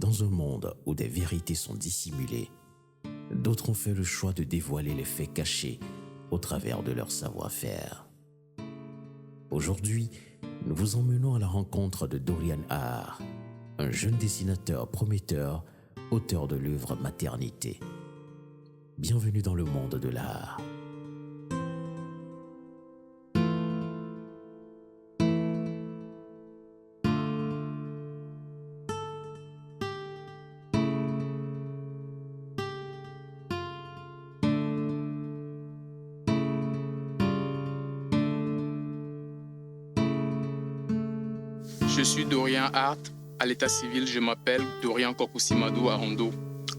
Dans un monde où des vérités sont dissimulées, d'autres ont fait le choix de dévoiler les faits cachés au travers de leur savoir-faire. Aujourd'hui, nous vous emmenons à la rencontre de Dorian Hare, un jeune dessinateur prometteur, auteur de l'œuvre Maternité. Bienvenue dans le monde de l'art. Je suis Dorian Hare. À l'état civil, je m'appelle Dorian Kokusimadou Arondo.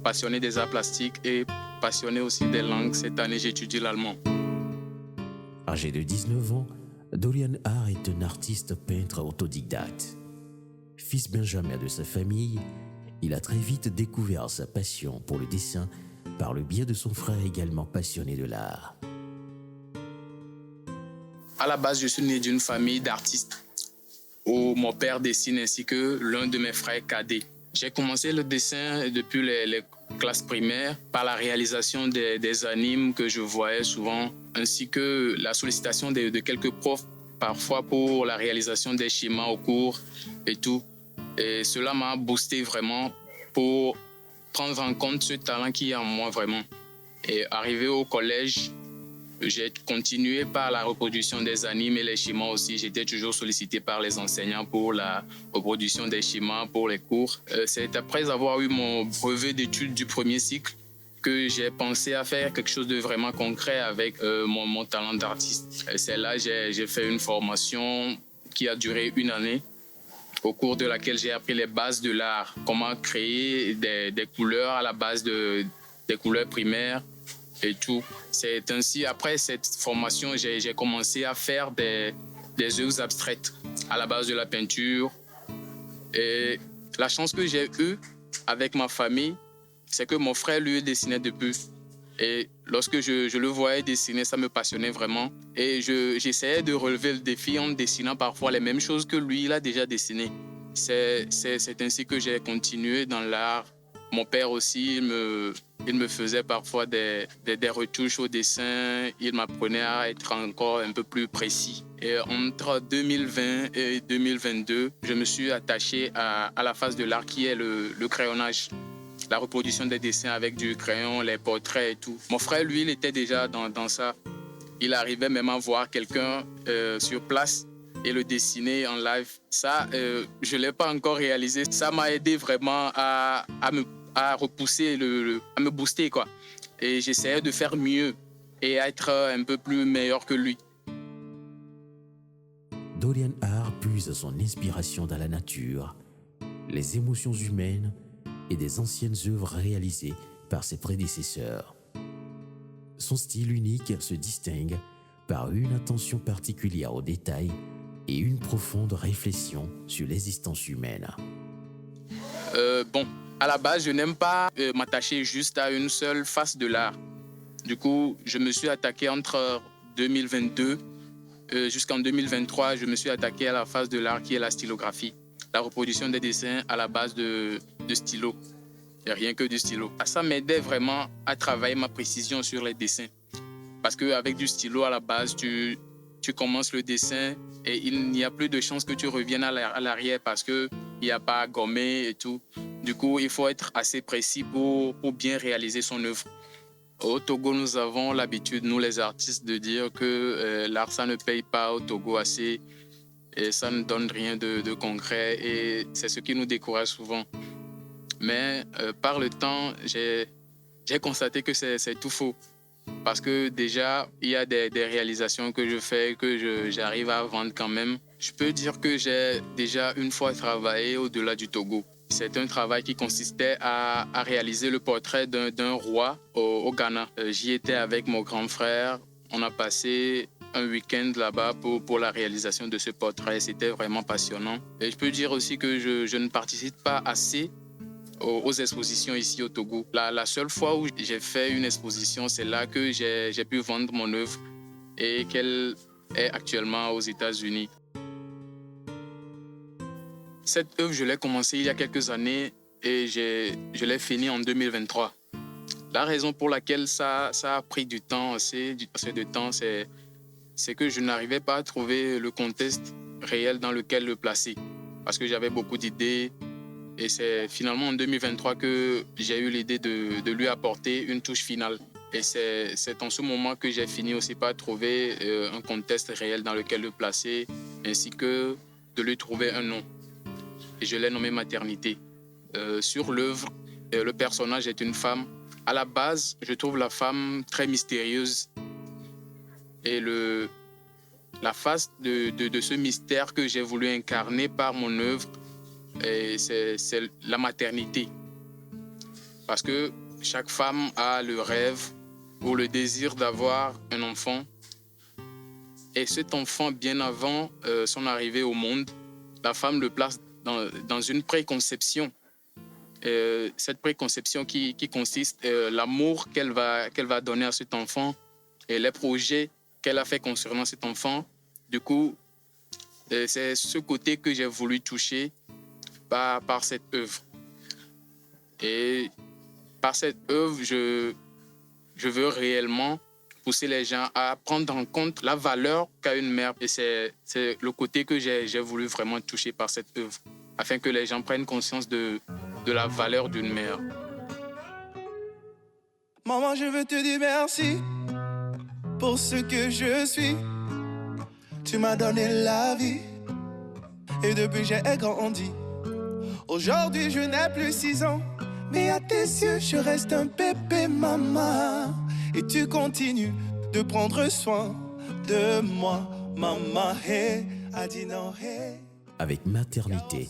Passionné des arts plastiques et passionné aussi des langues, cette année j'étudie l'allemand. Âgé de 19 ans, Dorian Hare est un artiste peintre autodidacte. Fils benjamin de sa famille, il a très vite découvert sa passion pour le dessin par le biais de son frère également passionné de l'art. À la base, je suis né d'une famille d'artistes où mon père dessine ainsi que l'un de mes frères cadets. J'ai commencé le dessin depuis les classes primaires par la réalisation des animes que je voyais souvent, ainsi que la sollicitation de quelques profs, parfois pour la réalisation des schémas au cours et tout. Et cela m'a boosté vraiment pour prendre en compte ce talent qui est en moi vraiment. Et arrivé au collège, j'ai continué par la reproduction des animes et les schémas aussi. J'étais toujours sollicité par les enseignants pour la reproduction des schémas pour les cours. C'est après avoir eu mon brevet d'études du premier cycle que j'ai pensé à faire quelque chose de vraiment concret avec mon talent d'artiste. C'est là que j'ai fait une formation qui a duré 1 année, au cours de laquelle j'ai appris les bases de l'art, comment créer des couleurs à la base des couleurs primaires et tout. C'est ainsi, après cette formation, j'ai commencé à faire des œuvres abstraites à la base de la peinture. Et la chance que j'ai eue avec ma famille, c'est que mon frère, lui, dessinait depuis. Et lorsque je le voyais dessiner, ça me passionnait vraiment. Et j'essayais de relever le défi en dessinant parfois les mêmes choses que lui, il a déjà dessiné. C'est ainsi que j'ai continué dans l'art. Mon père aussi, il me faisait parfois des retouches au dessin. Il m'apprenait à être encore un peu plus précis. Et entre 2020 et 2022, je me suis attaché à la phase de l'art qui est le crayonnage. La reproduction des dessins avec du crayon, les portraits et tout. Mon frère, lui, il était déjà dans ça. Il arrivait même à voir quelqu'un sur place et le dessiner en live. Ça, je ne l'ai pas encore réalisé. Ça m'a aidé vraiment à repousser, à me booster, quoi. Et j'essayais de faire mieux et être un peu plus meilleur que lui. Dorian Hare puise son inspiration dans la nature, les émotions humaines et des anciennes œuvres réalisées par ses prédécesseurs. Son style unique se distingue par une attention particulière aux détails et une profonde réflexion sur l'existence humaine. À la base, je n'aime pas m'attacher juste à une seule face de l'art. Du coup, je me suis attaqué entre 2022 jusqu'en 2023, je me suis attaqué à la phase de l'art qui est la stylographie. La reproduction des dessins à la base de stylo. Et rien que du stylo. Ça m'aidait vraiment à travailler ma précision sur les dessins. Parce qu'avec du stylo à la base, tu commences le dessin et il n'y a plus de chance que tu reviennes à l'arrière parce qu'il n'y a pas à gommer et tout. Du coup, il faut être assez précis pour bien réaliser son œuvre. Au Togo, nous avons l'habitude, nous les artistes, de dire que l'art, ça ne paye pas au Togo assez et ça ne donne rien de concret et c'est ce qui nous décourage souvent. Mais par le temps, j'ai constaté que c'est tout faux. Parce que déjà, il y a des réalisations que je fais, que j'arrive à vendre quand même. Je peux dire que j'ai déjà une fois travaillé au-delà du Togo. C'est un travail qui consistait à réaliser le portrait d'un roi au Ghana. J'y étais avec mon grand frère. On a passé un week-end là-bas pour la réalisation de ce portrait. C'était vraiment passionnant. Et je peux dire aussi que je ne participe pas assez aux expositions ici au Togo. La seule fois où j'ai fait une exposition, c'est là que j'ai pu vendre mon œuvre et qu'elle est actuellement aux États-Unis. Cette œuvre, je l'ai commencée il y a quelques années et je l'ai fini en 2023. La raison pour laquelle ça a pris du temps, assez de temps, c'est que je n'arrivais pas à trouver le contexte réel dans lequel le placer. Parce que j'avais beaucoup d'idées. Et c'est finalement en 2023 que j'ai eu l'idée de lui apporter une touche finale. Et c'est en ce moment que j'ai fini aussi par trouver un contexte réel dans lequel le placer, ainsi que de lui trouver un nom. Et je l'ai nommé Maternité. Sur l'œuvre, le personnage est une femme. À la base, je trouve la femme très mystérieuse. Et la face de ce mystère que j'ai voulu incarner par mon œuvre, c'est la maternité. Parce que chaque femme a le rêve ou le désir d'avoir un enfant. Et cet enfant, bien avant son arrivée au monde, la femme le place dans une préconception. Cette préconception qui consiste l'amour qu'elle va donner à cet enfant et les projets qu'elle a fait concernant cet enfant. Du coup, c'est ce côté que j'ai voulu toucher par cette œuvre. Et par cette œuvre, je veux réellement pousser les gens à prendre en compte la valeur qu'a une mère. Et c'est le côté que j'ai voulu vraiment toucher par cette œuvre, afin que les gens prennent conscience de la valeur d'une mère. Maman, je veux te dire merci pour ce que je suis. Tu m'as donné la vie et depuis j'ai grandi. Aujourd'hui, je n'ai plus 6 ans, mais à tes yeux, je reste un bébé, maman. Et tu continues de prendre soin de moi, maman. Hey, a dit non, hey. Avec Maternité,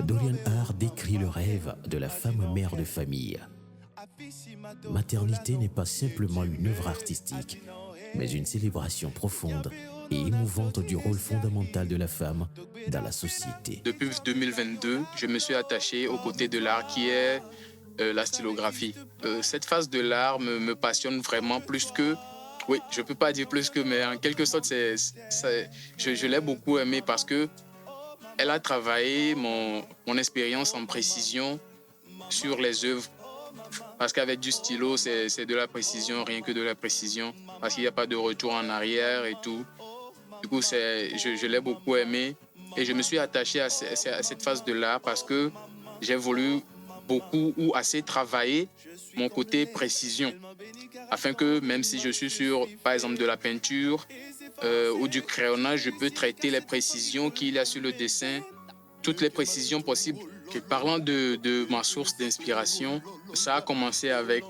Dorian Hart décrit le rêve de la femme mère de famille. Maternité n'est pas simplement une œuvre artistique, mais une célébration profonde et émouvante du rôle fondamental de la femme dans la société. Depuis 2022, je me suis attaché au côté de l'art qui est la stylographie. Cette phase de l'art me passionne vraiment plus que... Oui, je ne peux pas dire plus que, mais en quelque sorte, je l'ai beaucoup aimé parce que elle a travaillé mon expérience en précision sur les œuvres. Parce qu'avec du stylo, c'est de la précision, rien que de la précision. Parce qu'il n'y a pas de retour en arrière et tout. Du coup, je l'ai beaucoup aimé. Et je me suis attaché à cette phase de l'art parce que j'ai voulu beaucoup ou assez travailler mon côté précision. Afin que même si je suis sur, par exemple, de la peinture ou du crayonnage, je peux traiter les précisions qu'il y a sur le dessin, toutes les précisions possibles. Et parlant de ma source d'inspiration, ça a commencé avec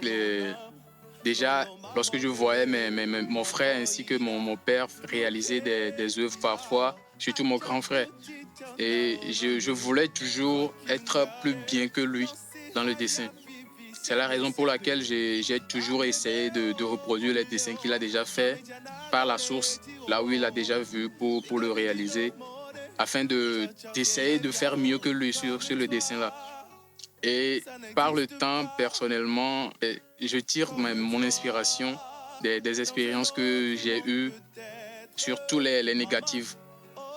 déjà, lorsque je voyais mon frère ainsi que mon père réaliser des œuvres parfois, surtout mon grand frère. Et je voulais toujours être plus bien que lui dans le dessin. C'est la raison pour laquelle j'ai toujours essayé de reproduire les dessins qu'il a déjà faits par la source, là où il a déjà vu pour le réaliser, afin d'essayer de faire mieux que lui sur le dessin-là. Et par le temps, personnellement, je tire mon inspiration des expériences que j'ai eues, surtout les négatives.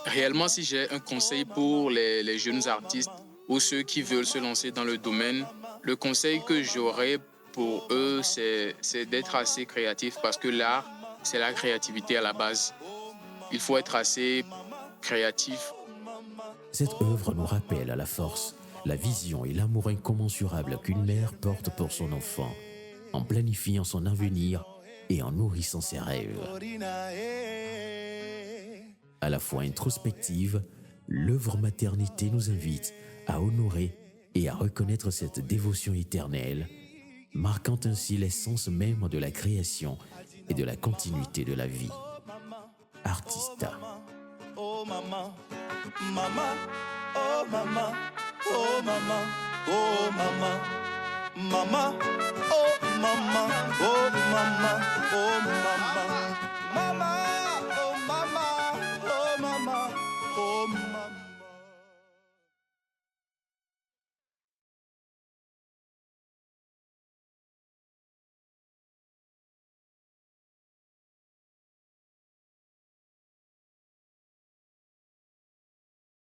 Réellement, si j'ai un conseil pour les jeunes artistes ou ceux qui veulent se lancer dans le domaine, le conseil que j'aurais pour eux, c'est d'être assez créatif parce que l'art, c'est la créativité à la base. Il faut être assez créatif. Cette œuvre nous rappelle à la force, la vision et l'amour incommensurable qu'une mère porte pour son enfant, en planifiant son avenir et en nourrissant ses rêves. À la fois introspective, l'œuvre Maternité nous invite à honorer et à reconnaître cette dévotion éternelle, marquant ainsi l'essence même de la création et de la continuité de la vie. Artista. Oh maman, maman, oh maman, oh maman, oh maman, maman, oh maman, oh maman, oh maman, maman.